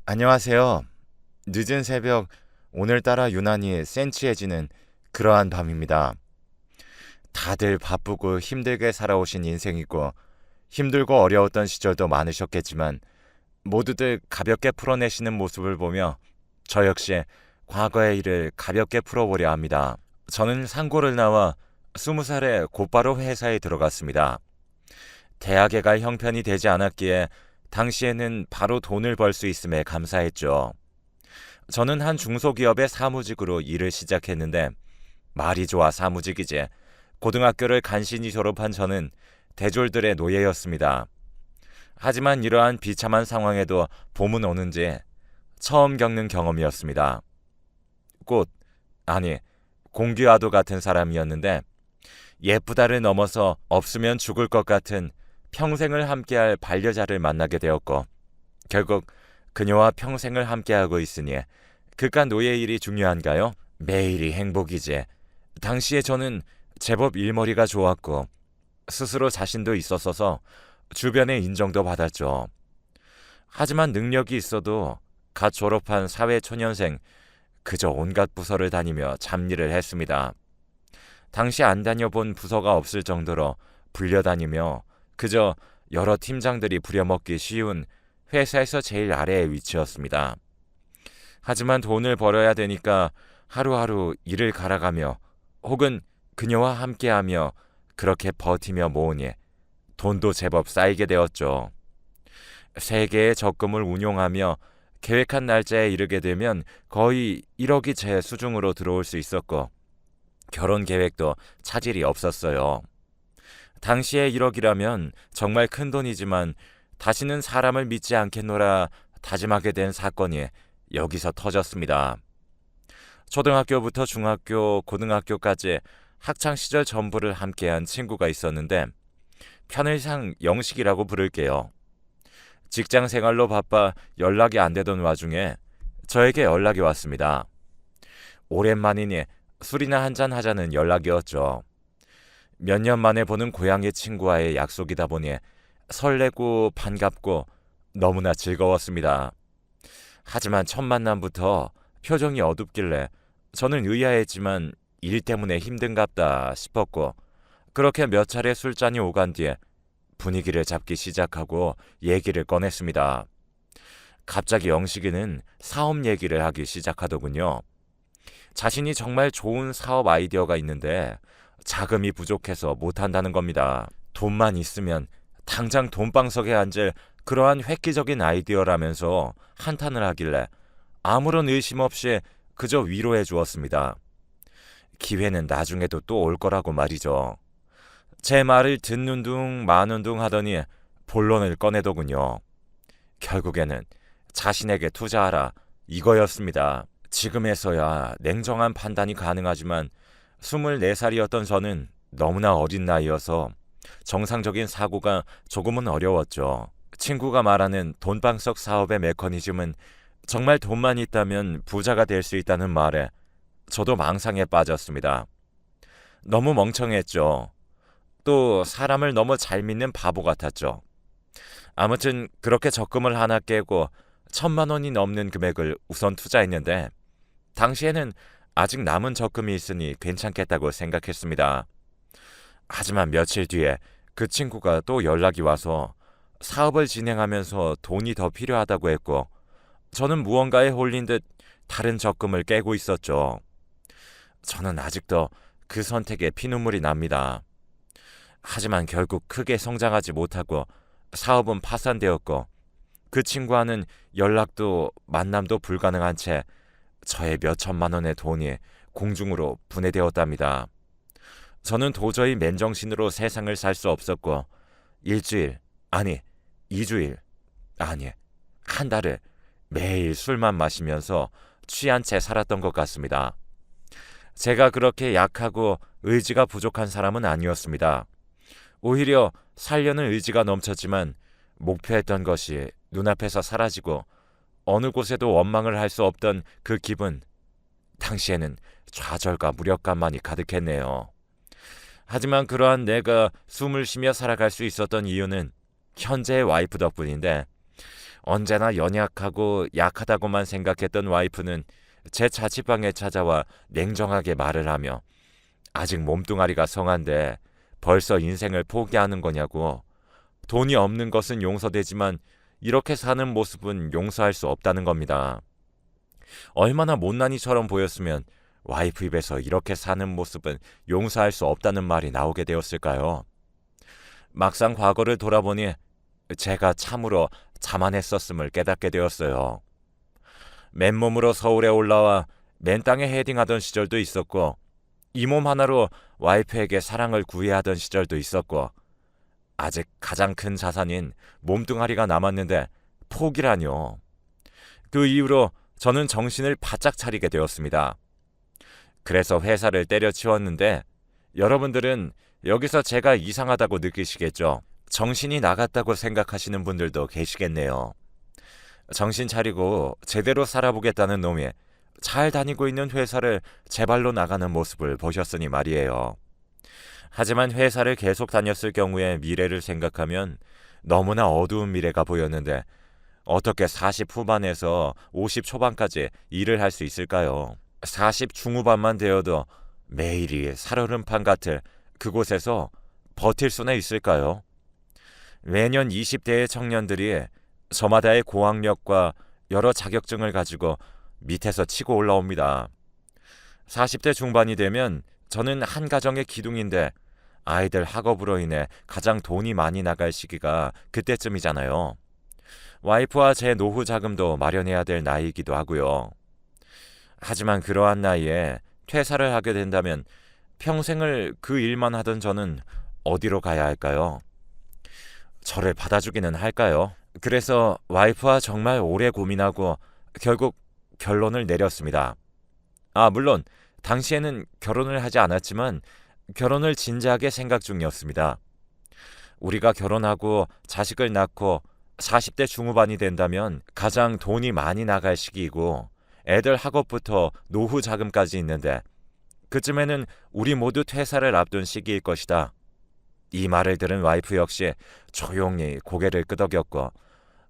안녕하세요. 늦은 새벽, 오늘따라 유난히 센치해지는 그러한 밤입니다. 다들 바쁘고 힘들게 살아오신 인생이고, 힘들고 어려웠던 시절도 많으셨겠지만, 모두들 가볍게 풀어내시는 모습을 보며, 저 역시 과거의 일을 가볍게 풀어보려 합니다. 저는 상고를 나와 20살에 곧바로 회사에 들어갔습니다. 대학에 갈 형편이 되지 않았기에 당시에는 바로 돈을 벌 수 있음에 감사했죠. 저는 한 중소기업의 사무직으로 일을 시작했는데 말이 좋아 사무직이지. 고등학교를 간신히 졸업한 저는 대졸들의 노예였습니다. 하지만 이러한 비참한 상황에도 봄은 오는지 처음 겪는 경험이었습니다. 꽃, 아니 공기와도 같은 사람이었는데 예쁘다를 넘어서 없으면 죽을 것 같은 평생을 함께할 반려자를 만나게 되었고 결국 그녀와 평생을 함께하고 있으니 그깟 노예 일이 중요한가요? 매일이 행복이지. 당시에 저는 제법 일머리가 좋았고 스스로 자신도 있었어서 주변의 인정도 받았죠. 하지만 능력이 있어도 갓 졸업한 사회초년생 그저 온갖 부서를 다니며 잡일을 했습니다. 당시 안 다녀본 부서가 없을 정도로 불려다니며 그저 여러 팀장들이 부려먹기 쉬운 회사에서 제일 아래의 위치였습니다. 하지만 돈을 벌어야 되니까 하루하루 일을 갈아가며 혹은 그녀와 함께하며 그렇게 버티며 모으니 돈도 제법 쌓이게 되었죠. 세 개의 적금을 운용하며 계획한 날짜에 이르게 되면 거의 1억이 제 수중으로 들어올 수 있었고 결혼 계획도 차질이 없었어요. 당시에 1억이라면 정말 큰 돈이지만 다시는 사람을 믿지 않겠노라 다짐하게 된 사건이 여기서 터졌습니다. 초등학교부터 중학교, 고등학교까지 학창시절 전부를 함께한 친구가 있었는데 편의상 영식이라고 부를게요. 직장 생활로 바빠 연락이 안 되던 와중에 저에게 연락이 왔습니다. 오랜만이니 술이나 한잔 하자는 연락이었죠. 몇 년 만에 보는 고향의 친구와의 약속이다 보니 설레고 반갑고 너무나 즐거웠습니다. 하지만 첫 만남부터 표정이 어둡길래 저는 의아했지만 일 때문에 힘든갑다 싶었고 그렇게 몇 차례 술잔이 오간 뒤에 분위기를 잡기 시작하고 얘기를 꺼냈습니다. 갑자기 영식이는 사업 얘기를 하기 시작하더군요. 자신이 정말 좋은 사업 아이디어가 있는데 자금이 부족해서 못한다는 겁니다. 돈만 있으면 당장 돈방석에 앉을 그러한 획기적인 아이디어라면서 한탄을 하길래 아무런 의심 없이 그저 위로해 주었습니다. 기회는 나중에도 또 올 거라고 말이죠. 제 말을 듣는 둥 마는 둥 하더니 본론을 꺼내더군요. 결국에는 자신에게 투자하라 이거였습니다. 지금에서야 냉정한 판단이 가능하지만 24살이었던 저는 너무나 어린 나이여서 정상적인 사고가 조금은 어려웠죠. 친구가 말하는 돈방석 사업의 메커니즘은 정말 돈만 있다면 부자가 될 수 있다는 말에 저도 망상에 빠졌습니다. 너무 멍청했죠. 또 사람을 너무 잘 믿는 바보 같았죠. 아무튼 그렇게 적금을 하나 깨고 1,000만 원이 넘는 금액을 우선 투자했는데 당시에는 아직 남은 적금이 있으니 괜찮겠다고 생각했습니다. 하지만 며칠 뒤에 그 친구가 또 연락이 와서 사업을 진행하면서 돈이 더 필요하다고 했고 저는 무언가에 홀린 듯 다른 적금을 깨고 있었죠. 저는 아직도 그 선택에 피눈물이 납니다. 하지만 결국 크게 성장하지 못하고 사업은 파산되었고 그 친구와는 연락도 만남도 불가능한 채 저의 몇 천만 원의 돈이 공중으로 분해되었답니다. 저는 도저히 맨정신으로 세상을 살 수 없었고 일주일, 아니 2주일, 아니 한 달을 매일 술만 마시면서 취한 채 살았던 것 같습니다. 제가 그렇게 약하고 의지가 부족한 사람은 아니었습니다. 오히려 살려는 의지가 넘쳤지만 목표했던 것이 눈앞에서 사라지고 어느 곳에도 원망을 할 수 없던 그 기분, 당시에는 좌절과 무력감만이 가득했네요. 하지만 그러한 내가 숨을 쉬며 살아갈 수 있었던 이유는 현재의 와이프 덕분인데 언제나 연약하고 약하다고만 생각했던 와이프는 제 자취방에 찾아와 냉정하게 말을 하며 아직 몸뚱아리가 성한데 벌써 인생을 포기하는 거냐고, 돈이 없는 것은 용서되지만 이렇게 사는 모습은 용서할 수 없다는 겁니다. 얼마나 못난이처럼 보였으면 와이프 입에서 이렇게 사는 모습은 용서할 수 없다는 말이 나오게 되었을까요? 막상 과거를 돌아보니 제가 참으로 자만했었음을 깨닫게 되었어요. 맨몸으로 서울에 올라와 맨 땅에 헤딩하던 시절도 있었고, 이 몸 하나로 와이프에게 사랑을 구해야 하던 시절도 있었고, 아직 가장 큰 자산인 몸뚱아리가 남았는데 포기라뇨. 그 이후로 저는 정신을 바짝 차리게 되었습니다. 그래서 회사를 때려치웠는데 여러분들은 여기서 제가 이상하다고 느끼시겠죠. 정신이 나갔다고 생각하시는 분들도 계시겠네요. 정신 차리고 제대로 살아보겠다는 놈이 잘 다니고 있는 회사를 제 발로 나가는 모습을 보셨으니 말이에요. 하지만 회사를 계속 다녔을 경우에 미래를 생각하면 너무나 어두운 미래가 보였는데 어떻게 40 후반에서 50 초반까지 일을 할 수 있을까요? 40 중후반만 되어도 매일이 살얼음판 같을 그곳에서 버틸 수나 있을까요? 매년 20대의 청년들이 저마다의 고학력과 여러 자격증을 가지고 밑에서 치고 올라옵니다. 40대 중반이 되면 저는 한 가정의 기둥인데 아이들 학업으로 인해 가장 돈이 많이 나갈 시기가 그때쯤이잖아요. 와이프와 제 노후 자금도 마련해야 될 나이이기도 하고요. 하지만 그러한 나이에 퇴사를 하게 된다면 평생을 그 일만 하던 저는 어디로 가야 할까요? 저를 받아주기는 할까요? 그래서 와이프와 정말 오래 고민하고 결국 결론을 내렸습니다. 물론 당시에는 결혼을 하지 않았지만 결혼을 진지하게 생각 중이었습니다. 우리가 결혼하고 자식을 낳고 40대 중후반이 된다면 가장 돈이 많이 나갈 시기이고 애들 학업부터 노후 자금까지 있는데 그쯤에는 우리 모두 퇴사를 앞둔 시기일 것이다. 이 말을 들은 와이프 역시 조용히 고개를 끄덕였고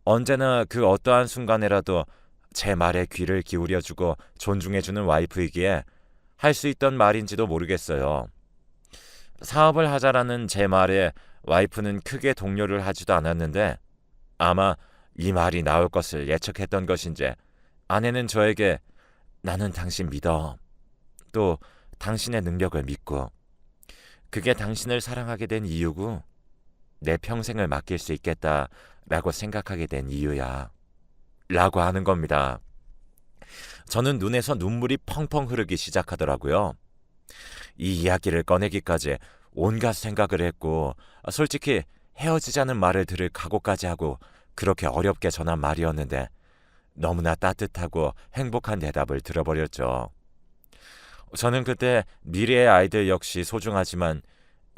언제나 그 어떠한 순간에라도 제 말에 귀를 기울여주고 존중해주는 와이프이기에 할 수 있던 말인지도 모르겠어요. 사업을 하자라는 제 말에 와이프는 크게 동요를 하지도 않았는데 아마 이 말이 나올 것을 예측했던 것인지 아내는 저에게 나는 당신 믿어. 또 당신의 능력을 믿고 그게 당신을 사랑하게 된 이유고 내 평생을 맡길 수 있겠다라고 생각하게 된 이유야. 라고 하는 겁니다. 저는 눈에서 눈물이 펑펑 흐르기 시작하더라고요. 이 이야기를 꺼내기까지 온갖 생각을 했고 솔직히 헤어지자는 말을 들을 각오까지 하고 그렇게 어렵게 전한 말이었는데 너무나 따뜻하고 행복한 대답을 들어버렸죠. 저는 그때 미래의 아이들 역시 소중하지만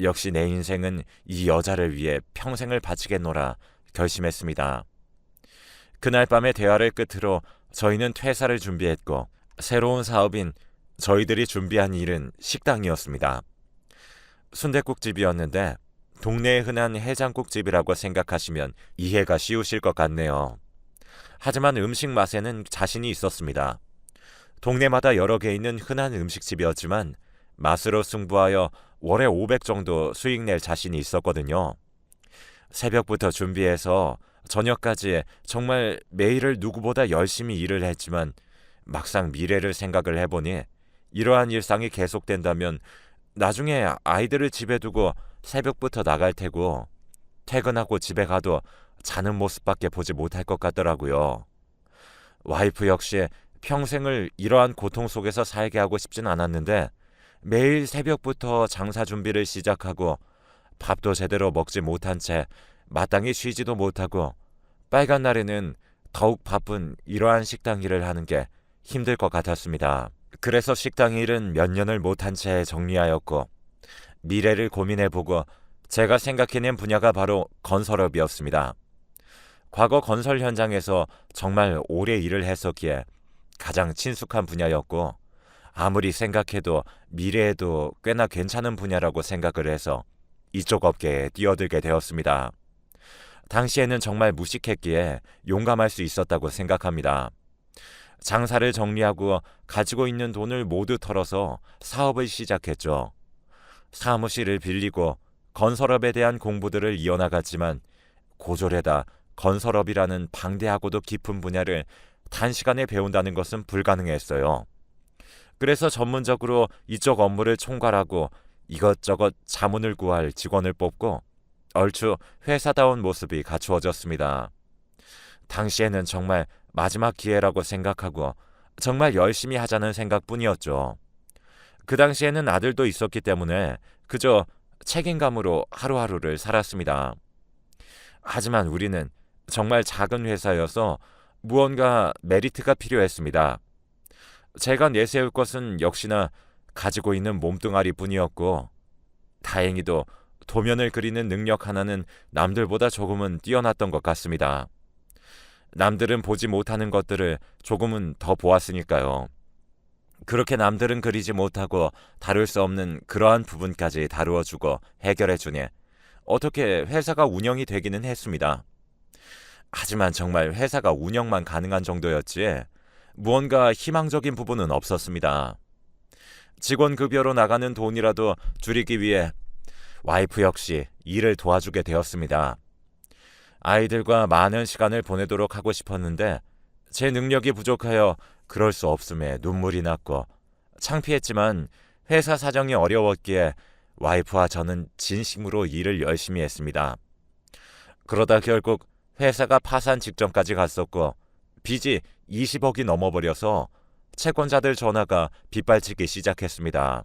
역시 내 인생은 이 여자를 위해 평생을 바치겠노라 결심했습니다. 그날 밤의 대화를 끝으로 저희는 퇴사를 준비했고 새로운 사업인 저희들이 준비한 일은 식당이었습니다. 순댓국집이었는데 동네에 흔한 해장국집이라고 생각하시면 이해가 쉬우실 것 같네요. 하지만 음식 맛에는 자신이 있었습니다. 동네마다 여러 개 있는 흔한 음식집이었지만 맛으로 승부하여 월에 500 정도 수익 낼 자신이 있었거든요. 새벽부터 준비해서 저녁까지 정말 매일을 누구보다 열심히 일을 했지만 막상 미래를 생각을 해보니 이러한 일상이 계속된다면 나중에 아이들을 집에 두고 새벽부터 나갈 테고 퇴근하고 집에 가도 자는 모습밖에 보지 못할 것 같더라고요. 와이프 역시 평생을 이러한 고통 속에서 살게 하고 싶진 않았는데 매일 새벽부터 장사 준비를 시작하고 밥도 제대로 먹지 못한 채 마땅히 쉬지도 못하고 빨간 날에는 더욱 바쁜 이러한 식당 일을 하는 게 힘들 것 같았습니다. 그래서 식당 일은 몇 년을 못한 채 정리하였고 미래를 고민해보고 제가 생각해낸 분야가 바로 건설업이었습니다. 과거 건설 현장에서 정말 오래 일을 했었기에 가장 친숙한 분야였고 아무리 생각해도 미래에도 꽤나 괜찮은 분야라고 생각을 해서 이쪽 업계에 뛰어들게 되었습니다. 당시에는 정말 무식했기에 용감할 수 있었다고 생각합니다. 장사를 정리하고 가지고 있는 돈을 모두 털어서 사업을 시작했죠. 사무실을 빌리고 건설업에 대한 공부들을 이어나갔지만 고졸에다 건설업이라는 방대하고도 깊은 분야를 단시간에 배운다는 것은 불가능했어요. 그래서 전문적으로 이쪽 업무를 총괄하고 이것저것 자문을 구할 직원을 뽑고 얼추 회사다운 모습이 갖추어졌습니다. 당시에는 정말 마지막 기회라고 생각하고 정말 열심히 하자는 생각뿐이었죠. 그 당시에는 아들도 있었기 때문에 그저 책임감으로 하루하루를 살았습니다. 하지만 우리는 정말 작은 회사여서 무언가 메리트가 필요했습니다. 제가 내세울 것은 역시나 가지고 있는 몸뚱아리 뿐이었고 다행히도 도면을 그리는 능력 하나는 남들보다 조금은 뛰어났던 것 같습니다. 남들은 보지 못하는 것들을 조금은 더 보았으니까요. 그렇게 남들은 그리지 못하고 다룰 수 없는 그러한 부분까지 다루어주고 해결해주니 어떻게 회사가 운영이 되기는 했습니다. 하지만 정말 회사가 운영만 가능한 정도였지 무언가 희망적인 부분은 없었습니다. 직원 급여로 나가는 돈이라도 줄이기 위해 와이프 역시 일을 도와주게 되었습니다. 아이들과 많은 시간을 보내도록 하고 싶었는데 제 능력이 부족하여 그럴 수 없음에 눈물이 났고 창피했지만 회사 사정이 어려웠기에 와이프와 저는 진심으로 일을 열심히 했습니다. 그러다 결국 회사가 파산 직전까지 갔었고 빚이 20억이 넘어버려서 채권자들 전화가 빗발치기 시작했습니다.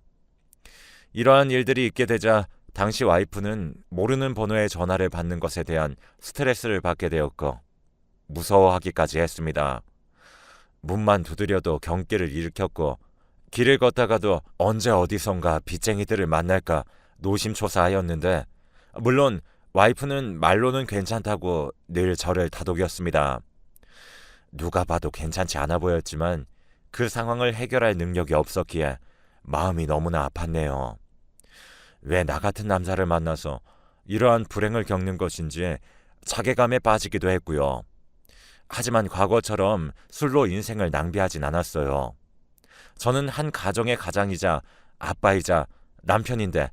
이러한 일들이 있게 되자 당시 와이프는 모르는 번호의 전화를 받는 것에 대한 스트레스를 받게 되었고 무서워하기까지 했습니다. 문만 두드려도 경기를 일으켰고 길을 걷다가도 언제 어디선가 빚쟁이들을 만날까 노심초사하였는데 물론 와이프는 말로는 괜찮다고 늘 저를 다독였습니다. 누가 봐도 괜찮지 않아 보였지만 그 상황을 해결할 능력이 없었기에 마음이 너무나 아팠네요. 왜 나 같은 남자를 만나서 이러한 불행을 겪는 것인지 자괴감에 빠지기도 했고요. 하지만 과거처럼 술로 인생을 낭비하진 않았어요. 저는 한 가정의 가장이자 아빠이자 남편인데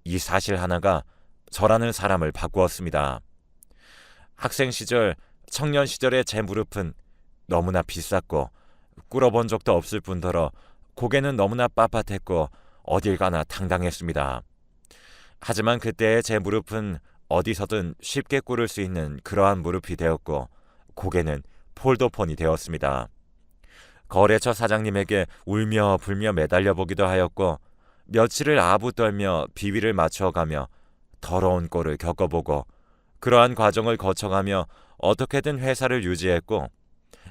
이 사실 하나가 저라는 사람을 바꾸었습니다. 학생 시절, 청년 시절의 제 무릎은 너무나 비쌌고 꿇어본 적도 없을 뿐더러 고개는 너무나 빳빳했고 어딜 가나 당당했습니다. 하지만 그때의 제 무릎은 어디서든 쉽게 꿇을 수 있는 그러한 무릎이 되었고 고개는 폴더폰이 되었습니다. 거래처 사장님에게 울며 불며 매달려 보기도 하였고 며칠을 아부 떨며 비위를 맞춰가며 더러운 꼴을 겪어보고 그러한 과정을 거쳐가며 어떻게든 회사를 유지했고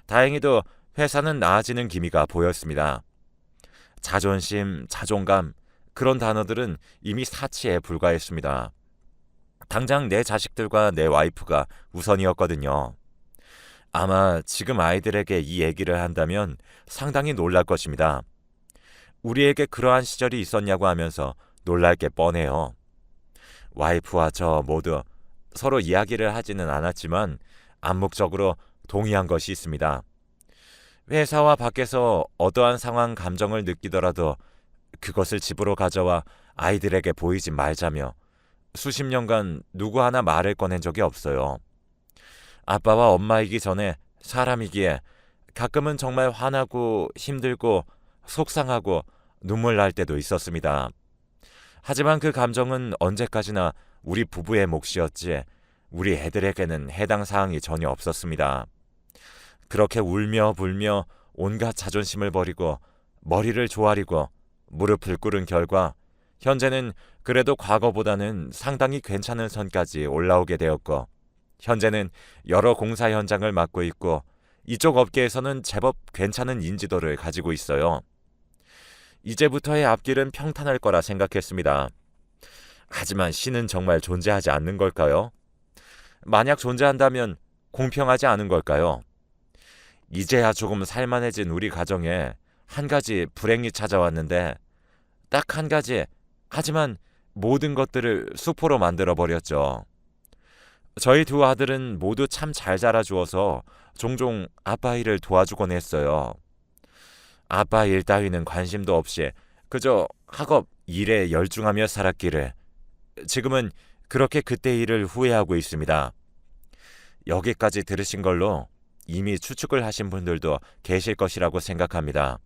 다행히도 회사는 나아지는 기미가 보였습니다. 자존심, 자존감 그런 단어들은 이미 사치에 불과했습니다. 당장 내 자식들과 내 와이프가 우선이었거든요. 아마 지금 아이들에게 이 얘기를 한다면 상당히 놀랄 것입니다. 우리에게 그러한 시절이 있었냐고 하면서 놀랄 게 뻔해요. 와이프와 저 모두 서로 이야기를 하지는 않았지만 암묵적으로 동의한 것이 있습니다. 회사와 밖에서 어떠한 상황 감정을 느끼더라도 그것을 집으로 가져와 아이들에게 보이지 말자며 수십 년간 누구 하나 말을 꺼낸 적이 없어요. 아빠와 엄마이기 전에 사람이기에 가끔은 정말 화나고 힘들고 속상하고 눈물 날 때도 있었습니다. 하지만 그 감정은 언제까지나 우리 부부의 몫이었지 우리 애들에게는 해당 사항이 전혀 없었습니다. 그렇게 울며 불며 온갖 자존심을 버리고 머리를 조아리고 무릎을 꿇은 결과 현재는 그래도 과거보다는 상당히 괜찮은 선까지 올라오게 되었고 현재는 여러 공사 현장을 맡고 있고 이쪽 업계에서는 제법 괜찮은 인지도를 가지고 있어요. 이제부터의 앞길은 평탄할 거라 생각했습니다. 하지만 신은 정말 존재하지 않는 걸까요? 만약 존재한다면 공평하지 않은 걸까요? 이제야 조금 살만해진 우리 가정에 한 가지 불행이 찾아왔는데 딱 한 가지, 하지만 모든 것들을 수포로 만들어버렸죠. 저희 두 아들은 모두 참 잘 자라주어서 종종 아빠 일을 도와주곤 했어요. 아빠 일 따위는 관심도 없이 그저 학업 일에 열중하며 살았기를 지금은 그렇게 그때 일을 후회하고 있습니다. 여기까지 들으신 걸로 이미 추측을 하신 분들도 계실 것이라고 생각합니다.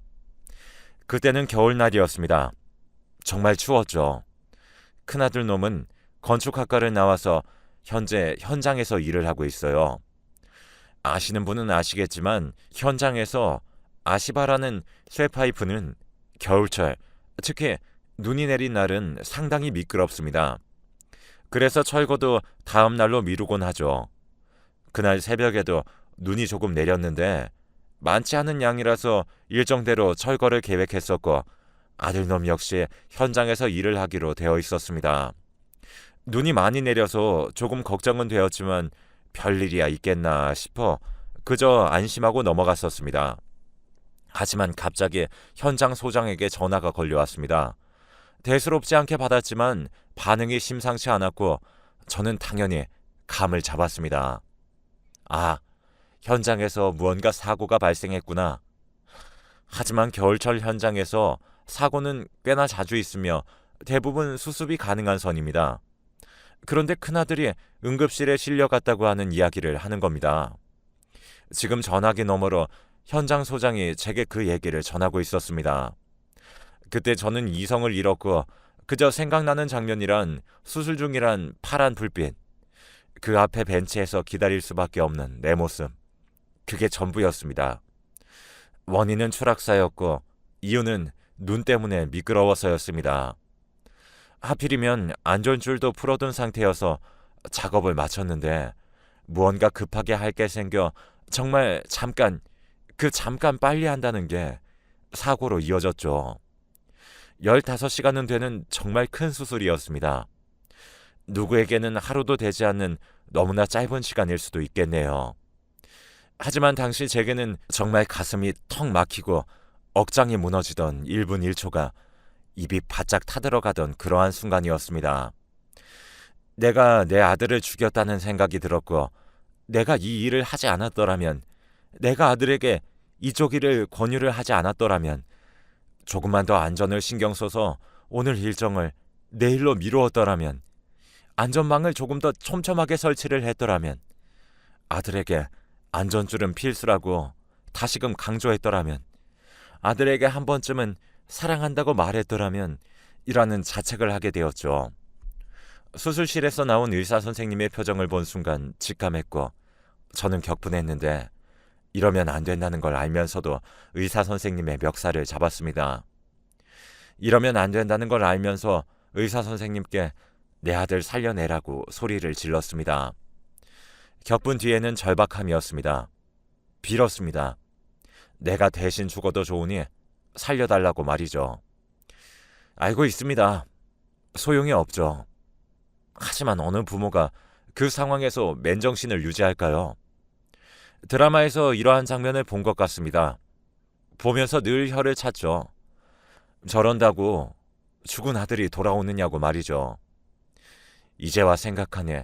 그때는 겨울날이었습니다. 정말 추웠죠. 큰아들 놈은 건축학과를 나와서 현재 현장에서 일을 하고 있어요. 아시는 분은 아시겠지만 현장에서 아시바라는 쇠파이프는 겨울철, 특히 눈이 내린 날은 상당히 미끄럽습니다. 그래서 철거도 다음 날로 미루곤 하죠. 그날 새벽에도 눈이 조금 내렸는데 많지 않은 양이라서 일정대로 철거를 계획했었고 아들놈 역시 현장에서 일을 하기로 되어 있었습니다. 눈이 많이 내려서 조금 걱정은 되었지만 별일이야 있겠나 싶어 그저 안심하고 넘어갔었습니다. 하지만 갑자기 현장 소장에게 전화가 걸려왔습니다. 대수롭지 않게 받았지만 반응이 심상치 않았고 저는 당연히 감을 잡았습니다. 아, 현장에서 무언가 사고가 발생했구나. 하지만 겨울철 현장에서 사고는 꽤나 자주 있으며 대부분 수습이 가능한 선입니다. 그런데 큰아들이 응급실에 실려갔다고 하는 이야기를 하는 겁니다. 지금 전화기 너머로 현장 소장이 제게 그 얘기를 전하고 있었습니다. 그때 저는 이성을 잃었고 그저 생각나는 장면이란 수술 중이란 파란 불빛, 그 앞에 벤치에서 기다릴 수밖에 없는 내 모습, 그게 전부였습니다. 원인은 추락사였고 이유는 눈 때문에 미끄러워서였습니다. 하필이면 안전줄도 풀어둔 상태여서 작업을 마쳤는데 무언가 급하게 할 게 생겨 정말 잠깐 빨리 한다는 게 사고로 이어졌죠. 15시간은 되는 정말 큰 수술이었습니다. 누구에게는 하루도 되지 않는 너무나 짧은 시간일 수도 있겠네요. 하지만 당시 제게는 정말 가슴이 턱 막히고 억장이 무너지던 1분 1초가 입이 바짝 타들어가던 그러한 순간이었습니다. 내가 내 아들을 죽였다는 생각이 들었고 내가 이 일을 하지 않았더라면, 내가 아들에게 이쪽 일을 권유를 하지 않았더라면, 조금만 더 안전을 신경 써서 오늘 일정을 내일로 미루었더라면, 안전망을 조금 더 촘촘하게 설치를 했더라면, 아들에게 안전줄은 필수라고 다시금 강조했더라면, 아들에게 한 번쯤은 사랑한다고 말했더라면 이라는 자책을 하게 되었죠. 수술실에서 나온 의사 선생님의 표정을 본 순간 직감했고 저는 격분했는데 이러면 안 된다는 걸 알면서도 의사 선생님의 멱살을 잡았습니다. 이러면 안 된다는 걸 알면서 의사 선생님께 내 아들 살려내라고 소리를 질렀습니다. 격분 뒤에는 절박함이었습니다. 빌었습니다. 내가 대신 죽어도 좋으니 살려달라고 말이죠. 알고 있습니다. 소용이 없죠. 하지만 어느 부모가 그 상황에서 맨정신을 유지할까요? 드라마에서 이러한 장면을 본 것 같습니다. 보면서 늘 혀를 찼죠. 저런다고 죽은 아들이 돌아오느냐고 말이죠. 이제와 생각하니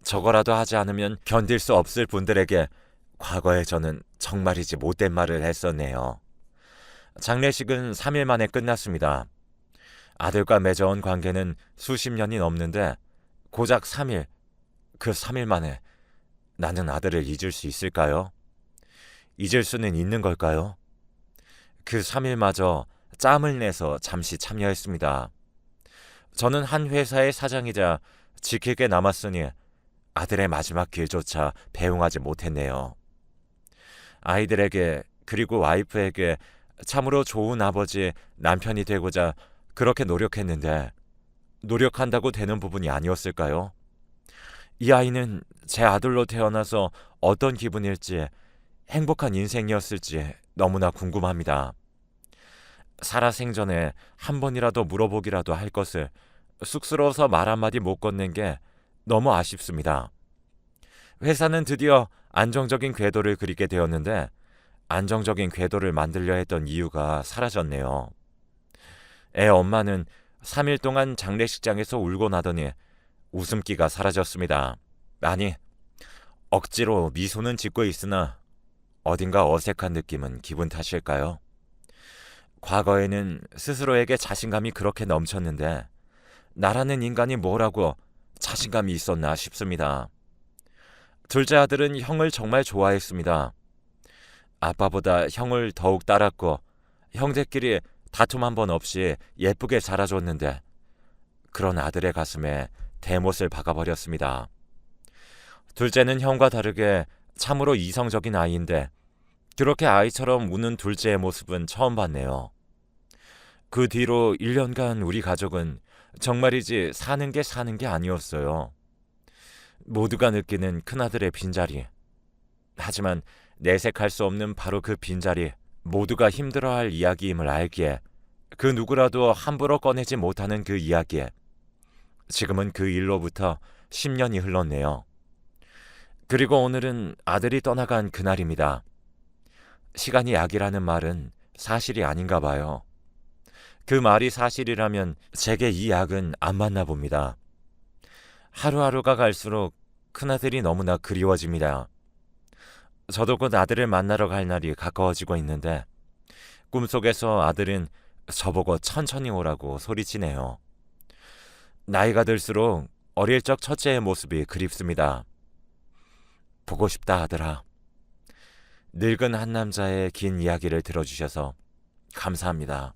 저거라도 하지 않으면 견딜 수 없을 분들에게 과거에 저는 정말이지 못된 말을 했었네요. 장례식은 3일 만에 끝났습니다. 아들과 맺어온 관계는 수십 년이 넘는데 고작 3일, 그 3일 만에 나는 아들을 잊을 수 있을까요? 잊을 수는 있는 걸까요? 그 3일마저 짬을 내서 잠시 참여했습니다. 저는 한 회사의 사장이자 지킬 게 남았으니 아들의 마지막 길조차 배웅하지 못했네요. 아이들에게 그리고 와이프에게 참으로 좋은 아버지, 남편이 되고자 그렇게 노력했는데 노력한다고 되는 부분이 아니었을까요? 이 아이는 제 아들로 태어나서 어떤 기분일지, 행복한 인생이었을지 너무나 궁금합니다. 살아생전에 한 번이라도 물어보기라도 할 것을 쑥스러워서 말 한마디 못 건넨 게 너무 아쉽습니다. 회사는 드디어 안정적인 궤도를 그리게 되었는데 안정적인 궤도를 만들려 했던 이유가 사라졌네요. 애 엄마는 3일 동안 장례식장에서 울고 나더니 웃음기가 사라졌습니다. 아니, 억지로 미소는 짓고 있으나 어딘가 어색한 느낌은 기분 탓일까요? 과거에는 스스로에게 자신감이 그렇게 넘쳤는데 나라는 인간이 뭐라고 자신감이 있었나 싶습니다. 둘째 아들은 형을 정말 좋아했습니다. 아빠보다 형을 더욱 따랐고 형제끼리 다툼 한 번 없이 예쁘게 자라줬는데 그런 아들의 가슴에 대못을 박아버렸습니다. 둘째는 형과 다르게 참으로 이성적인 아이인데 그렇게 아이처럼 우는 둘째의 모습은 처음 봤네요. 그 뒤로 1년간 우리 가족은 정말이지 사는 게 아니었어요. 모두가 느끼는 큰아들의 빈자리. 하지만 내색할 수 없는 바로 그 빈자리, 모두가 힘들어할 이야기임을 알기에 그 누구라도 함부로 꺼내지 못하는 그 이야기에 지금은 그 일로부터 10년이 흘렀네요. 그리고 오늘은 아들이 떠나간 그날입니다. 시간이 약이라는 말은 사실이 아닌가 봐요. 그 말이 사실이라면 제게 이 약은 안 맞나 봅니다. 하루하루가 갈수록 큰아들이 너무나 그리워집니다. 저도 곧 아들을 만나러 갈 날이 가까워지고 있는데 꿈속에서 아들은 저보고 천천히 오라고 소리치네요. 나이가 들수록 어릴 적 첫째의 모습이 그립습니다. 보고 싶다 아들아. 늙은 한 남자의 긴 이야기를 들어주셔서 감사합니다.